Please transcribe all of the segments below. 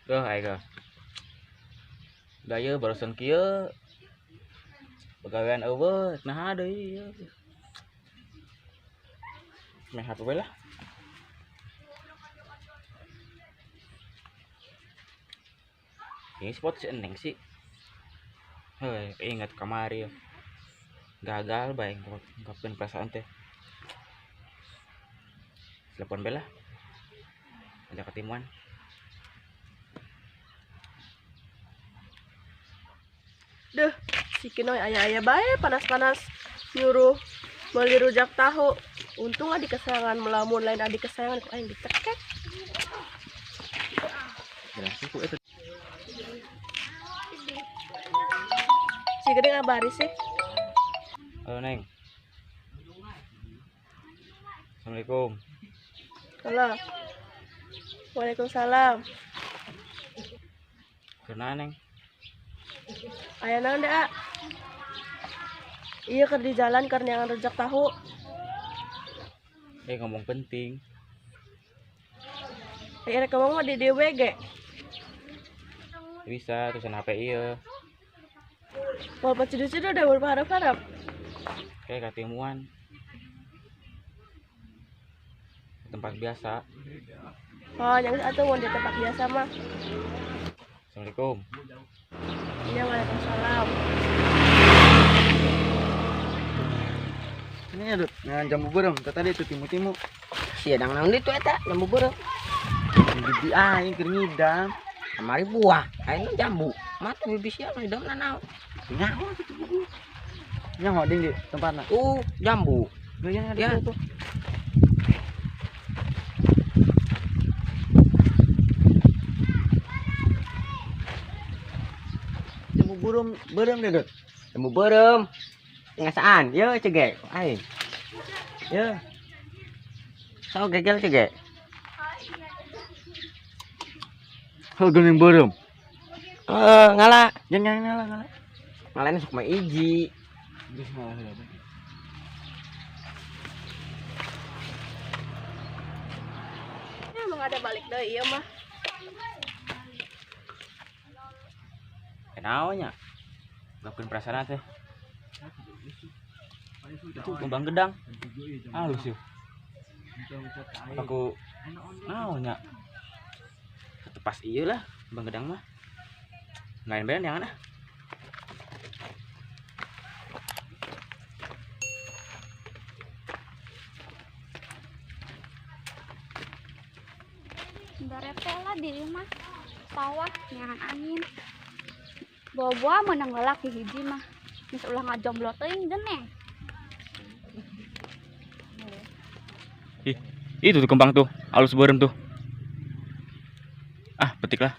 Ke ai ke. Daya barusan kieu pegawaian eueuh nah deui ieu. Meh hatu we lah. Ini spot si Eneng sih. Heuh, ingat kamari ya. Gagal bae ngungkapkeun perasaan teh. Telepon bela. Ada ketemuan. Duh, si Kinoy ayah-ayah bae panas-panas nyuruh beli rujak tahu. Untung adik kesayangan melamun lain adik kesayangan kok aing dicekek. Jelas suku itu. Si gede ngabari sih. Halo Neng. Assalamualaikum. Halo. Waalaikumsalam. Kenapa Neng? Aya naon da? Iya keur di jalan keur nyangan rujak tahu. Ngomong penting. Rek ngomong mah di DWG. Bisa tulisan HP ieu. Walaupun cidu-cidu udah berharap-harap. Kayak ketemuan. Tempat biasa. Oh, yang atuh mun di tempat biasa mah. Assalamualaikum. Iya, waalaikumsalam. Ini ada jambu berem, tadi itu timu-timu. Siadang naon itu eta jambu beureuh. Bibi aing keur ngidam. Kamari buah, ayeuna jambu. Mata bibis sia ngidamna naon? Nyaho gitu bibi. Nyaho ding di tempatna. Jambu. Geuyan ada Ya. tuh. Jambu berem deh, Dut. Jambu beurem. Ngasaan? Ye cege. Aing. Ye. Sao gegel cege. Heuh geuning berem. Ngala. Jangan ngala. Ngalana sok mah iji. Geus ngalah heula. Ya emang ada balik deui ieu mah. Kenapa nya? Ngungkapkeun perasaan teh. Itu kembang gedang. Halus yuk. Aku naon nya? Tepas ieu lah kembang gedang mah. Lain band yang mana? Barete lah di rumah sawah nyangan angin bawa menang lelaki hiji mah mis ulah ngajomblo teuing geneh. Itu tuh kembang tuh, halus berem tuh. Ah, petik lah.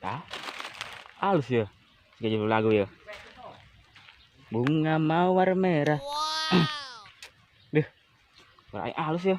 Tah, halus ya. Kayak judul lagu ya. Bunga mawar merah. Deh, suara aing halus ya.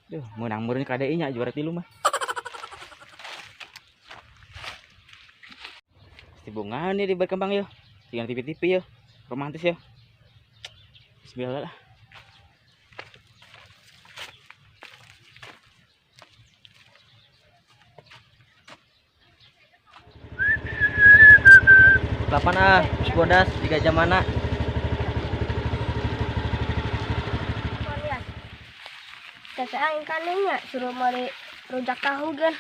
Duh, menang meureun KDI nya juara 3 mah. Si bunga nih di berkembang ya. Jangan tipi-tipi ya. Romantis ya. Bismillah lah. Kapan bodas di Gajah Mana? Tete aing kanenya suruh mari rujak tahu gen.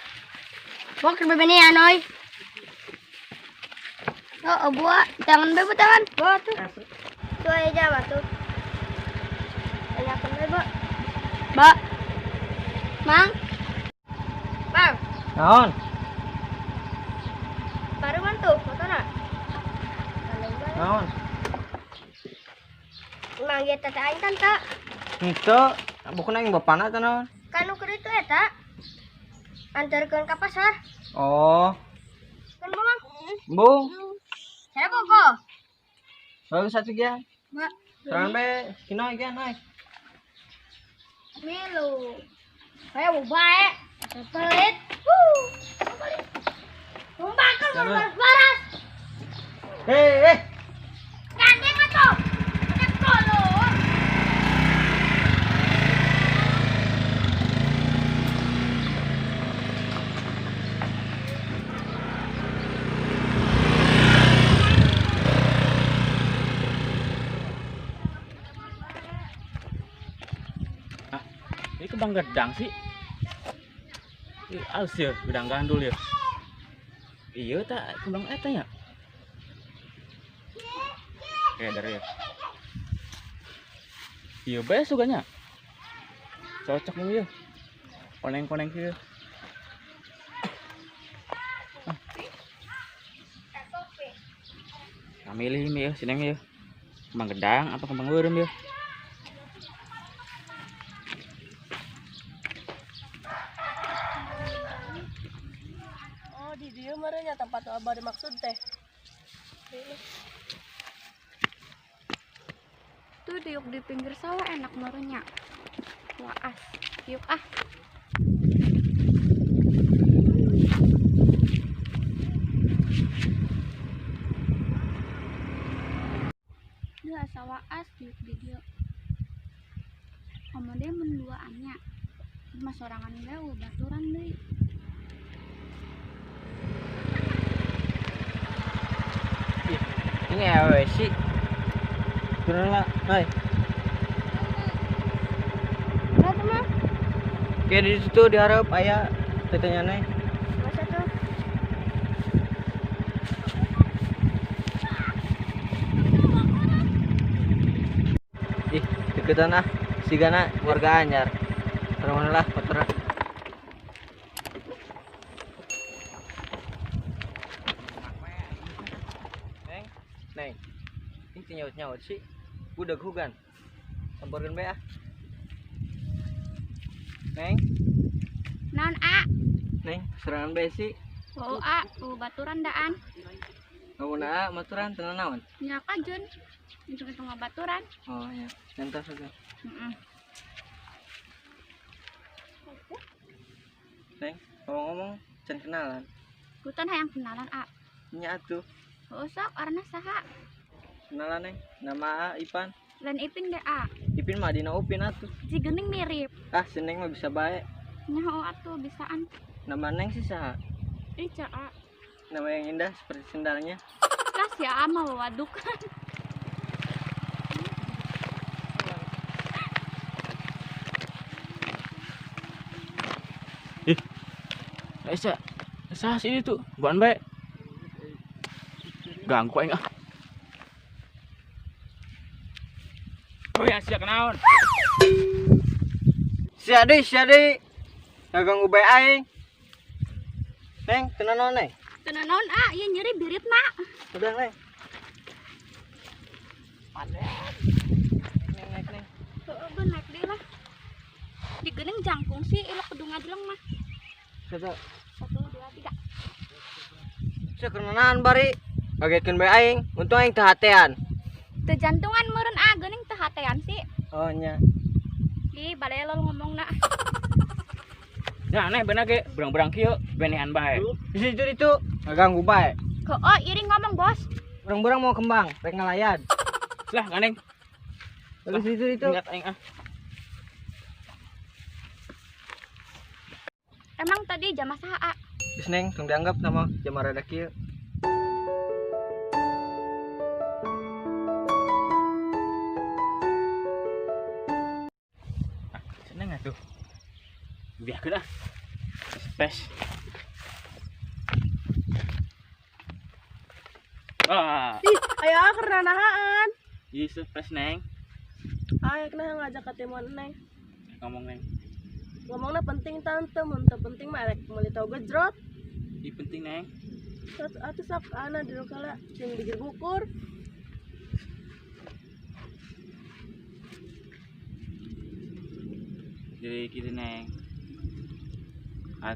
Bok bebeni anoy. Oh, buah, tangan bebe tangan. Buah tuh. Tuh aja mah tuh. Tanyakan bebe. Mbak. Mang. Bang, Naon? paruman tuh motorna. Naon? Mang ya tete aing kan Kak. Henteu, bukan aing bapana teh naon? Kanu keur itu eta. Antarkeun ka pasar. Oh, Kan Mang. Bung. Saya bogo. Bagus satu ya. Mbak, Sampai kino iki naik. milu. Saya mau bae. Pelit. Tumbangkan paras. Hei, Gandeng atuh. Cek dulu. Ini kembang gedang sih. Ih, alus ya, gedang gandul ya. Iya tak kembang eta ya. Oke, dari ya. Iya bae suganya. Cocok nih ya. Koneng-koneng kieu. Milih ini ya, sini ya. Kembang gedang apa kembang beureum ya? Oh, di dia merenya tempat abah dimaksud teh. Tuh diuk di pinggir sawah enak merenya. Waas, yuk ah. Dia sawah as diuk di dia. Kamu dia menduaannya. Cuma sorangan dewe baturan deui. Ini awe sih. Turun lah, hai. Lihat mah, Kayak di situ diharap ayah tetenya nih. masa tuh. Ih, deketan ah. Sigana warga anyar. Terus lah motor. Neng. Ini nyaut-nyaut sih. Budak hugan. Sampeurkeun bae ah. Neng, Naon a? neng, serangan bae sih. Oh a, baturan daan. Ngomongna maturan tenan naon? Nya kajeun. Hitung-hitung baturan. Oh ya, entar saja. Heeh. Neng, ngomong-ngomong can kenalan. Kutan hayang kenalan a. Nya atuh. Usah karena saha. Kenalan neng. Nama A Ipan. Lain ipin ge a. Ipin mah dina Upin atuh. Si geuning mirip. Ah, si Neng mah bisa bae. Nyaho atuh bisaan. Nama Neng sih saha? Ica a. Nama yang indah seperti sendalnya. Kas ya ama waduk. Esa. Sah sini tuh, buan bae. Ganggu aing ah. Oh ya sia kenaon? Siadi. Ngaganggu bae aing. Neng, tenan naon neng? Tenan naon a, ieu nyeri birit na. Udah neng. Neng. Heueuh beun naik deui lah. Di geuning jangkung sih ilok kudu ngajeleng mah. Sada. 1 2 3. Sia kenanan bari. Kagetkeun bae aing. Untung aing teu hatean. Teu jantungan meureun a, geuning teu hatean sih. Oh nya. Ih, balelol ngomongna. Ya aneh bener ge, berang-berang kieu benehan bae. Di situ itu ngaganggu bae. Oh, iring ngomong, Bos. Burang-burang mau kembang, rek ngalayan. Lah ganeng. Di situ itu. Ingat aing ah. Emang tadi jam saha a? Geus neng, tong dianggap nama jama rada kieu. Seneng atuh. Biarkeun ah. Spes. Ah, Ih, aya karena nahaan. ieu spes neng. Aya kena ngajak ketemuan neng. Ngomong neng. Ngomongnya penting tante, mun teu penting mah rek meuli tau gejrot. Ieu penting neng. Atuh sok ana di lokala sing digebukur. Jadi kitu neng.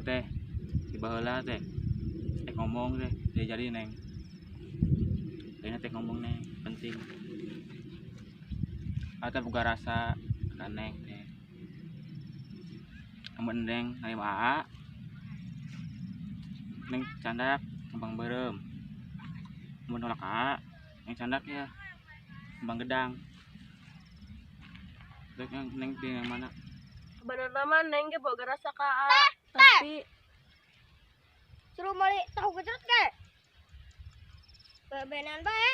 Teh di baheula teh. Ngomong teh, dia jadi neng. Kayaknya teh ngomong neng, penting. Teh buka rasa ka neng teh. Amun neng ngarima aa. Neng candak kembang beureum. Amun nolak aa, neng candak ya kembang gedang. Terus neng pilih yang mana? Bener nama neng ge boga rasa ka A. Tapi Suruh meuli tahu gejrot ge. Bebenan bae.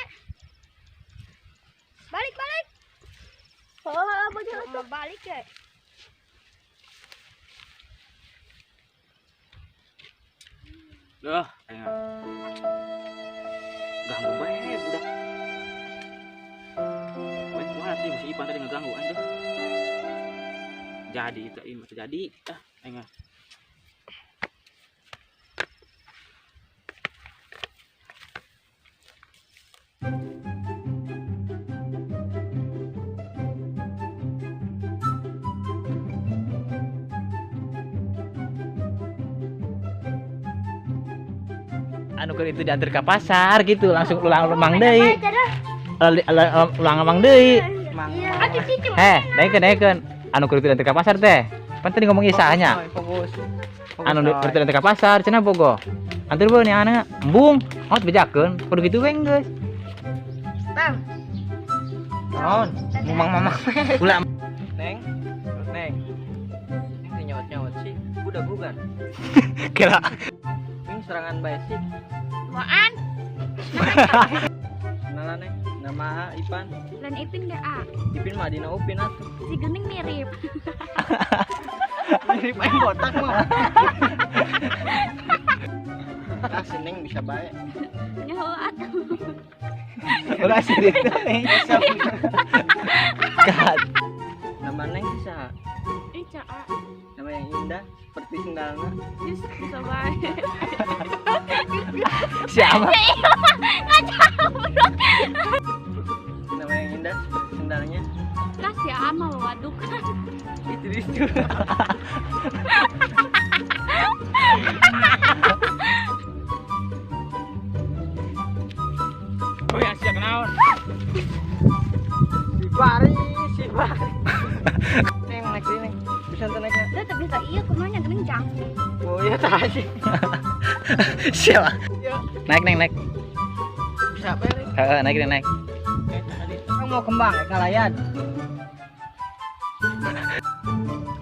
Balik. oh apa Mau balik ge. Duh, aing. Ganggu bae budak. Weh, kumaha sih si Ipan tadi ngeganggu anjir. Jadi itu ini terjadi. Aing. Anu keur itu diantar ke pasar gitu langsung ulang mang deui. Ulang mang deui. Naikeun. Anu keur itu diantar ke pasar teh. Pan tadi ngomong isahnya. Fokus. Anu keur itu diantar ke pasar cenah bogo. Antur beun nih anak embung. Hot bejakeun. Kudu kitu we geus. Bang, Naon? Mamang. Ulah Neng. Terus Neng. Neng teh nyaut-nyaut sih. Budak bukan. kira Ini serangan bae sih. Waan, Kenalan Neng. Nama Ipan. dan Ipin deh ah. Ipin mah dina Upin atuh. Si Gening mirip. Mirip aing botak mah. Ah, si Neng bisa bae. Nyawa ulah sedih nih. Nama Neng bisa. Ica ah. Nama yang indah seperti sendalna. Bisa baik. Siapa? Nama yang indah seperti sendalnya. Kasih ama waduk. Itu itu. Oh ya siap naon? Si Bari. Neng naik sini. Bisa tuh naik. Udah tapi bisa iya kumanya Gening jangkung. Oh iya tadi. Siapa? Naik naik. Bisa apa ya? Naik naik. Kamu mau kembang ya kalayan.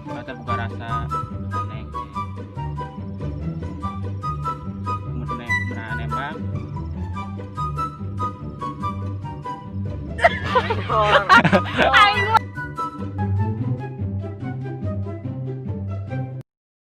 Mata buka rasa aneh. Kemudian nembak. Oh,